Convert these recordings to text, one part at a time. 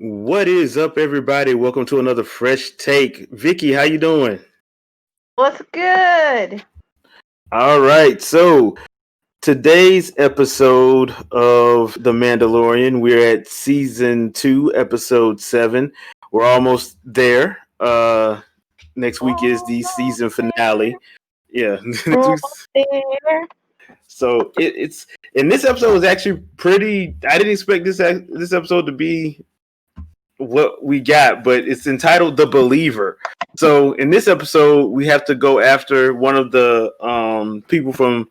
What is up, everybody? Welcome to another fresh take. Vicky, how you doing? What's good? All right, so today's episode of The Mandalorian, we're at season 2, episode 7. We're almost there. Next week is the Almost season finale. Yeah, next there. week's- There. so it's and this episode was actually pretty. I didn't expect this episode to be what we got, but it's entitled The Believer. So in this episode, we have to go after one of the people from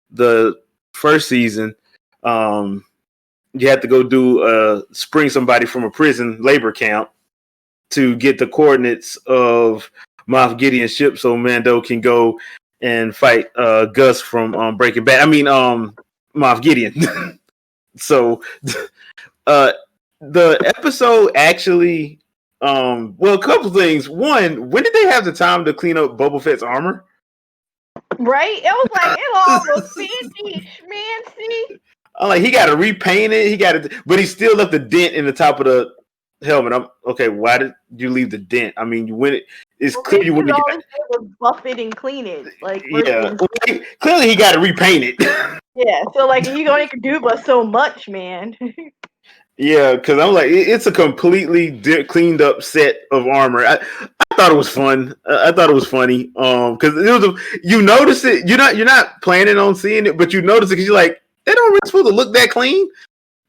the first season. You have to go spring somebody from a prison labor camp to get the coordinates of Moff Gideon's ship so Mando can go and fight Gus from Breaking Bad. I mean, Moff Gideon. So uh the episode actually a couple things. One, when did they have the time to clean up Boba Fett's armor? Right? It was like it all was fancy, schmancy. I'm like, he got to repaint it. But he still left a dent in the top of the helmet. I'm okay. Why did you leave the dent? I mean, it's clear you wouldn't always buff it and clean it. Like yeah, clearly he got to repaint it. Yeah, so like you gonna do but so much, man. Yeah, because I'm like, it's a completely cleaned up set of armor. I thought it was fun. I thought it was funny. Because you notice it. You're not planning on seeing it, but you notice it because you're like, that armor is supposed to look that clean.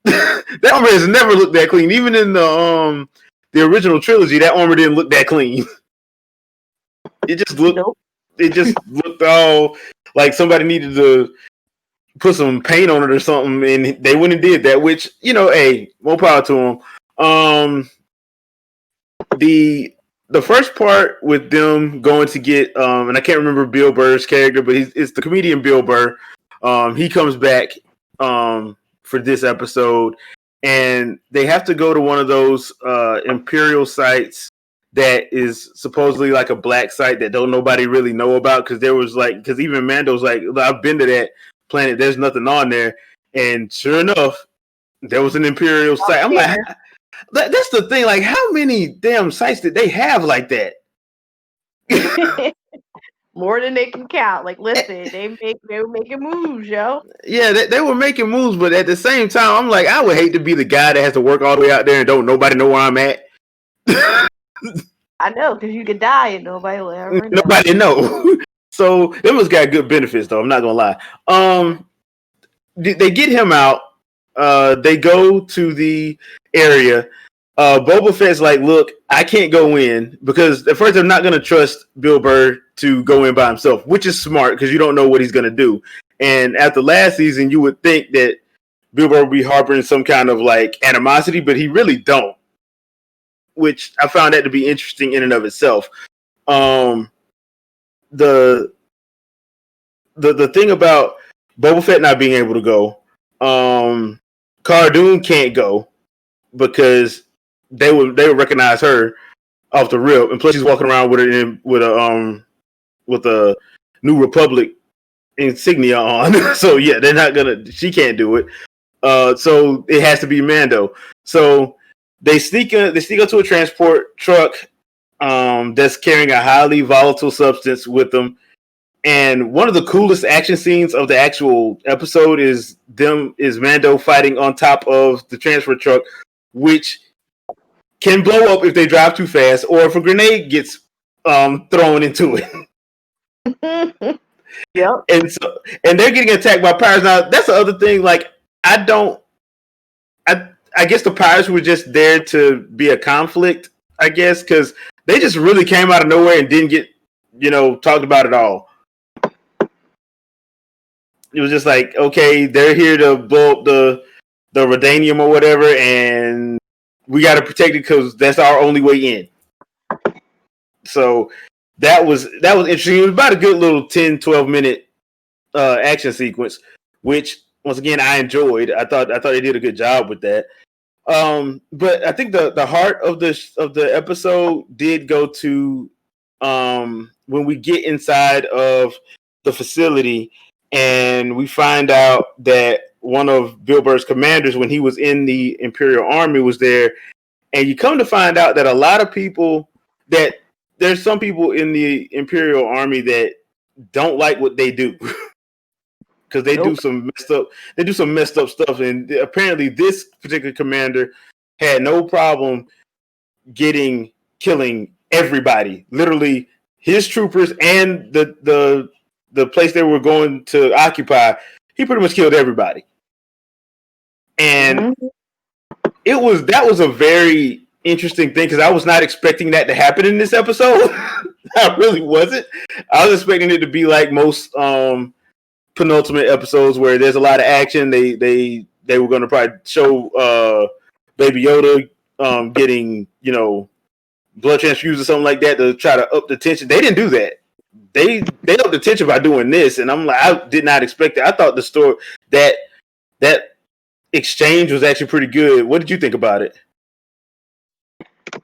That armor has never looked that clean. Even in the original trilogy, that armor didn't look that clean. It just looked. Nope. It just looked all like somebody needed to put some paint on it or something, and they went and did that, which, hey, more power to them. The first part with them going to get and I can't remember Bill Burr's character, but it's the comedian Bill Burr. He comes back for this episode, and they have to go to one of those Imperial sites that is supposedly like a black site that don't nobody really know about, because even Mando's like, I've been to that planet, there's nothing on there, and sure enough there was an Imperial site. I'm like, that's the thing, like, how many damn sites did they have like that? More than they can count. Like, listen, they were making moves, yo. Yeah, they were making moves, but at the same time, I'm like, I would hate to be the guy that has to work all the way out there and don't nobody know where I'm at. I know, because you could die and nobody will ever know. Nobody know. So it was got good benefits, though. I'm not gonna lie. They get him out. They go to the area. Boba Fett's like, look, I can't go in because at first they're not gonna trust Bill Burr to go in by himself, which is smart because you don't know what he's gonna do. And after last season, you would think that Bill Burr would be harboring some kind of like animosity, but he really don't. Which I found that to be interesting in and of itself. The thing about Boba Fett not being able to go, Cara Dune can't go because they would recognize her off the rip, and plus she's walking around with a New Republic insignia on. So yeah, they're not gonna. She can't do it. So it has to be Mando. So they sneak up to a transport truck that's carrying a highly volatile substance with them. And one of the coolest action scenes of the actual episode is Mando fighting on top of the transfer truck, which can blow up if they drive too fast or if a grenade gets thrown into it. Yep. And they're getting attacked by pirates. Now, that's the other thing. Like, I guess the pirates were just there to be a conflict, I guess, because they just really came out of nowhere and didn't get, talked about at all. It was just like, okay, they're here to blow up the Rhodanium or whatever, and we got to protect it because that's our only way in. So that was interesting. It was about a good little 10, 12-minute action sequence, which, once again, I enjoyed. I thought they did a good job with that. But I think the heart of the episode did go to when we get inside of the facility and we find out that one of Bill Burr's commanders, when he was in the Imperial Army, was there, And you come to find out that a lot of people that there's some people in the Imperial Army that don't like what they do because they do some messed up stuff. And apparently, this particular commander had no problem killing everybody, literally his troopers and the place they were going to occupy. He pretty much killed everybody, and that was a very interesting thing because I was not expecting that to happen in this episode. I really wasn't. I was expecting it to be like most penultimate episodes where there's a lot of action. They were going to probably show Baby Yoda getting blood transfused or something like that to try to up the tension. They didn't do that. They upped the tension by doing this, and I'm like, I did not expect it. I thought the story that exchange was actually pretty good. What did you think about it?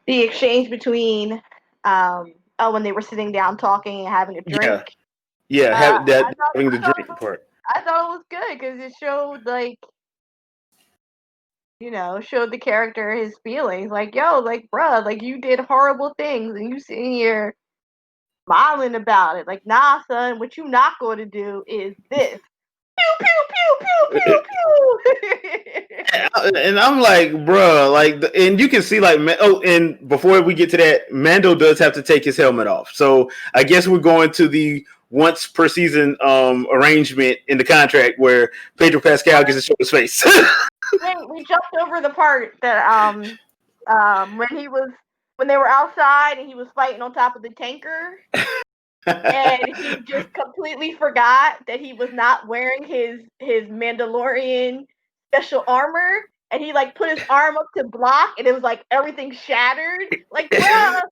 The exchange between when they were sitting down talking and having a drink. Having the drink part. I thought it was good because it showed showed the character his feelings. Like, yo, like, bruh, like you did horrible things and you sitting here smiling about it. Like, nah, son, what you not going to do is this. Pew, pew, pew, pew, pew, pew. And I'm like, bruh, like, and you can see, like, and before we get to that, Mando does have to take his helmet off. So I guess we're going to the once per season arrangement in the contract where Pedro Pascal gets to show his face. We jumped over the part that when they were outside and he was fighting on top of the tanker. And he just completely forgot that he was not wearing his Mandalorian special armor, and he like put his arm up to block, and it was like everything shattered. Like, bruh,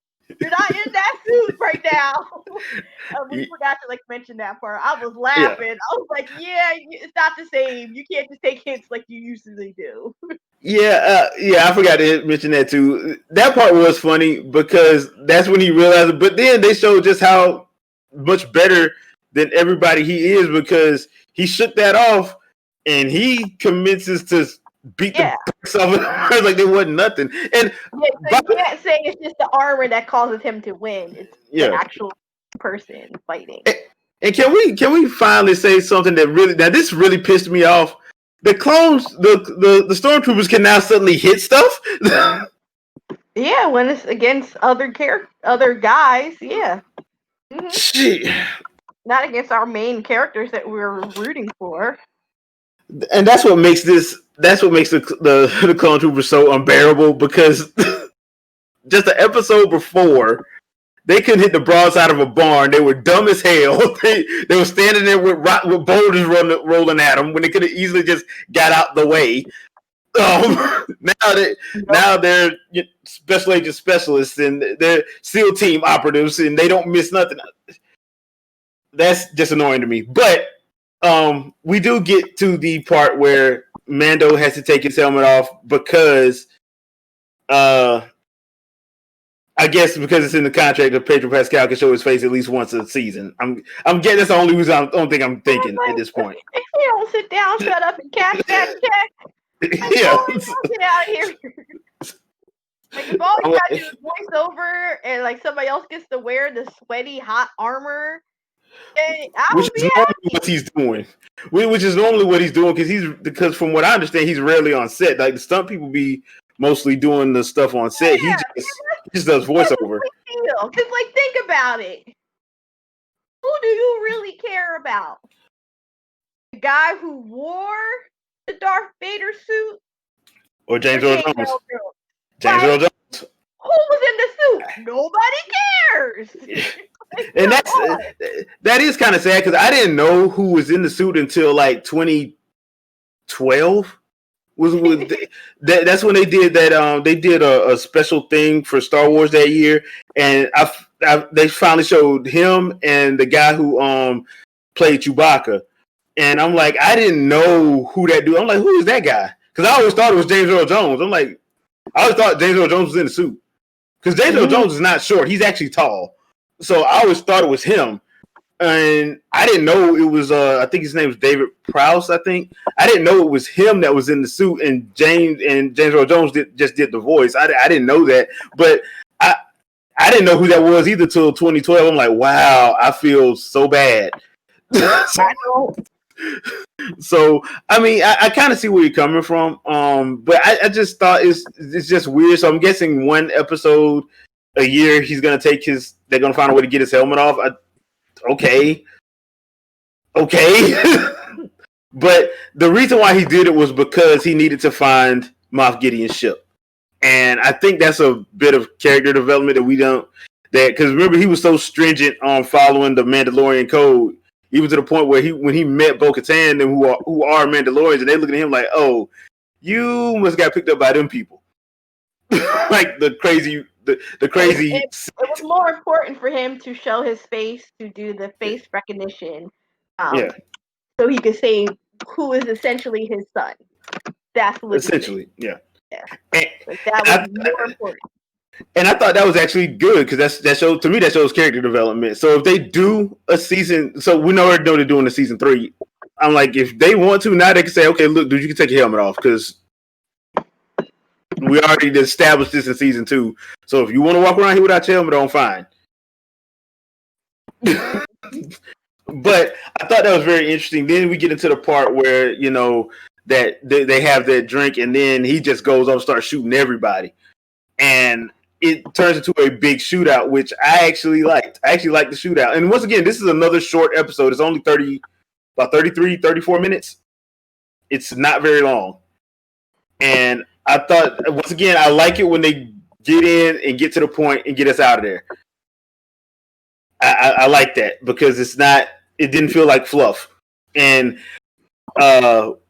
you're not in that suit right now. We forgot to like mention that part. I was laughing. Yeah. I was like, yeah, it's not the same. You can't just take hints like you usually do. I forgot to mention that too. That part was funny because that's when he realized it. But then they showed just how much better than everybody he is because he shook that off and he commences to beat the bricks off it like there wasn't nothing. And so you can't say it's just the armor that causes him to win. It's the actual person fighting. And can we finally say something that this really pissed me off? The clones, the stormtroopers can now suddenly hit stuff. Yeah, when it's against other guys, yeah. Mm-hmm. Shit. Not against our main characters that we're rooting for. And that's what makes the clone troopers so unbearable because just the episode before they couldn't hit the broadside of a barn. They were dumb as hell. They were standing there with boulders rolling at them when they could have easily just got out the way. Now they're special agent specialists and they're SEAL team operatives and they don't miss nothing. That's just annoying to me. But we do get to the part where Mando has to take his helmet off because I guess because it's in the contract that Pedro Pascal can show his face at least once a season. I'm getting that's the only reason I don't think I'm thinking at this point. If you don't sit down, shut up, and cash that check. Get out of here. Like if all you gotta do is voiceover and like somebody else gets to wear the sweaty hot armor. Which is normally what he's doing. Which is normally what he's doing because from what I understand, he's rarely on set. Like the stunt people be mostly doing the stuff on set. He just does voiceover. Because like think about it. Who do you really care about? The guy who wore the Darth Vader suit? Or James Earl Jones? James Earl Jones. Who was in the suit? Nobody cares. And that is kind of sad because I didn't know who was in the suit until like 2012. That's when they did that. They did a special thing for Star Wars that year, and they finally showed him and the guy who played Chewbacca. And I'm like, I didn't know who that dude. I'm like, who is that guy? Because I always thought it was James Earl Jones. I'm like, I always thought James Earl Jones was in the suit because James Earl Jones is not short; he's actually tall. So I always thought it was him. and I didn't know it was. I think his name was David Prowse. I didn't know it was him that was in the suit, and James Earl Jones just did the voice. I didn't know that, but I didn't know who that was either till 2012. I'm like, wow, I feel so bad. So I mean, I kind of see where you're coming from. But I just thought it's just weird. So I'm guessing one episode a year he's gonna take his. They're gonna find a way to get his helmet off. Okay. But the reason why he did it was because he needed to find Moff Gideon's ship. And I think that's a bit of character development that we don't. Because remember, he was so stringent on following the Mandalorian code, even to the point where when he met Bo-Katan, and who are Mandalorians, and they look at him like, "Oh, you must got picked up by them people," like the crazy. The crazy. It was more important for him to show his face, to do the face recognition, so he could say who is essentially his son. That's what essentially, yeah. And that was more important. And I thought that was actually good because that shows character development. So if they do a season, so we already know they're doing a season 3. I'm like, if they want to, now they can say, okay, look, dude, you can take your helmet off because we already established this in season 2. So if you want to walk around here without your helmet on, fine. But I thought that was very interesting. Then we get into the part where, that they have that drink, and then he just goes up and starts shooting everybody. And it turns into a big shootout, which I actually liked. I actually liked the shootout. And once again, this is another short episode. It's only about 33, 34 minutes. It's not very long. And I thought, once again, I like it when they get in and get to the point and get us out of there. I like that because it didn't feel like fluff. And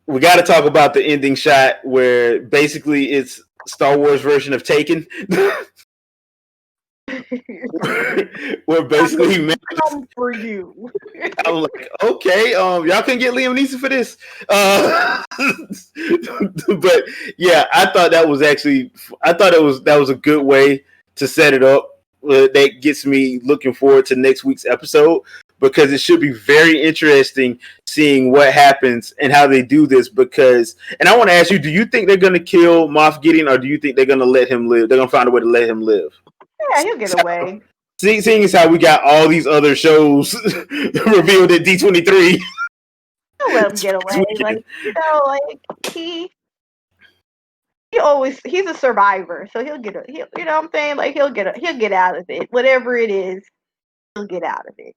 we got to talk about the ending shot where basically it's Star Wars version of Taken. Where basically he come for you. I'm like, okay, y'all can get Liam Neeson for this. But yeah, I thought that was a good way to set it up. That gets me looking forward to next week's episode because it should be very interesting seeing what happens and how they do this. And I want to ask you, do you think they're going to kill Moff Gideon or do you think they're going to let him live? They're going to find a way to let him live. Yeah, he'll get away. Seeing as how we got all these other shows revealed at D23. He'll let him get away. He's a survivor, so he'll get you know what I'm saying? Like he'll get out of it. Whatever it is, he'll get out of it.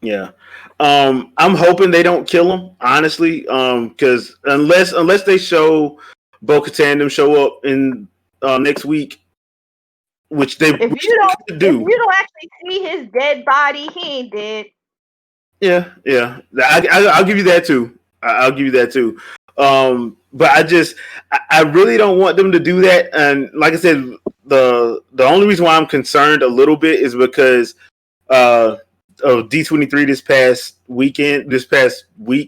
Yeah. I'm hoping they don't kill him, honestly. Because unless they show Bo-Katan them show up in next week, which they if you don't actually see his dead body, he ain't dead. Yeah. I'll give you that too. I'll give you that too. But I really don't want them to do that. And like I said, the only reason why I'm concerned a little bit is because of D23 this past week,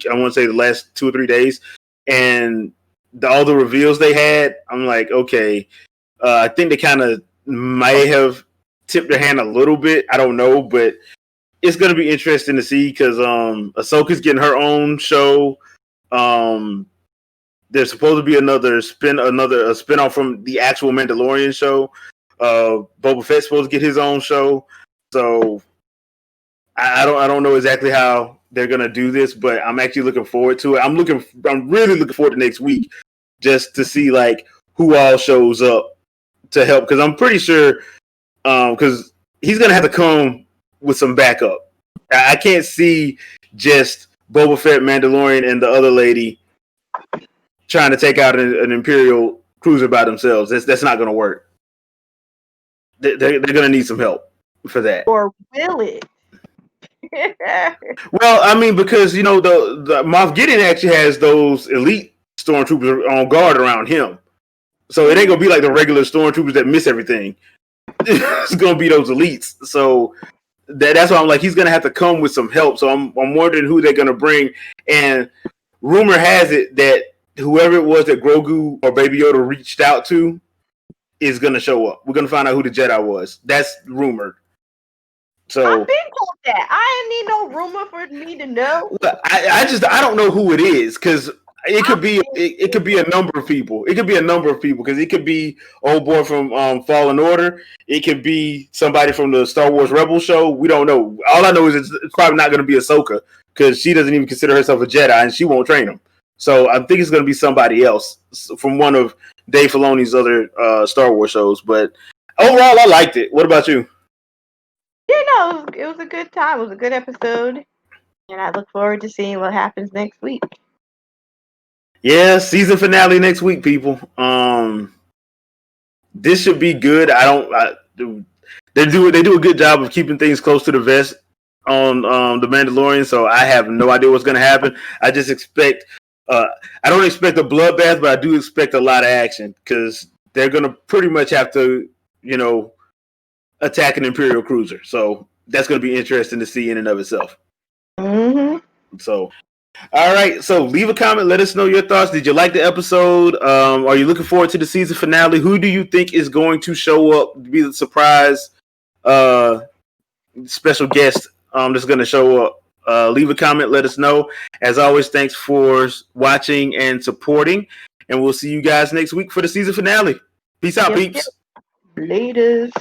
I want to say the last 2 or 3 days, and all the reveals they had, I'm like, okay, I think they kind of might have tipped their hand a little bit. I don't know, but it's going to be interesting to see because Ahsoka's getting her own show. There's supposed to be a spin-off from the actual Mandalorian show. Boba Fett's supposed to get his own show. So I don't know exactly how they're gonna do this, but I'm actually looking forward to it. I'm really looking forward to next week just to see like who all shows up to help because I'm pretty sure because he's gonna have to come with some backup. I can't see just Boba Fett, Mandalorian, and the other lady trying to take out an Imperial cruiser by themselves. That's not going to work. They're going to need some help for that. Or will it? Well, I mean, because the Moff Gideon actually has those elite stormtroopers on guard around him, so it ain't gonna be like the regular stormtroopers that miss everything. It's gonna be those elites. So that's why I'm like, he's gonna have to come with some help. So I'm wondering who they're gonna bring. And rumor has it that whoever it was that Grogu or Baby Yoda reached out to is gonna show up. We're gonna find out who the Jedi was. That's rumored. So I've been told that. I ain't need no rumor for me to know. I don't know who it is because it could be a number of people. It could be a number of people because it could be old boy from Fallen Order. It could be somebody from the Star Wars Rebel show. We don't know. All I know is it's probably not going to be Ahsoka because she doesn't even consider herself a Jedi and she won't train him. So I think it's going to be somebody else from one of Dave Filoni's other Star Wars shows. But overall, I liked it. What about you? Yeah, no, it was a good time. It was a good episode. And I look forward to seeing what happens next week. Yeah, season finale next week, people. This should be good. They do a good job of keeping things close to the vest on the Mandalorian, so I have no idea what's going to happen. I just expect I don't expect a bloodbath, but I do expect a lot of action because they're going to pretty much have to, attack an Imperial cruiser. So that's going to be interesting to see in and of itself. Mm-hmm. So, all right. So leave a comment. Let us know your thoughts. Did you like the episode? Are you looking forward to the season finale? Who do you think is going to show up to be the surprise special guest that's going to show up? Leave a comment. Let us know. As always, thanks for watching and supporting. And we'll see you guys next week for the season finale. Peace out, peeps. Yep. Laters.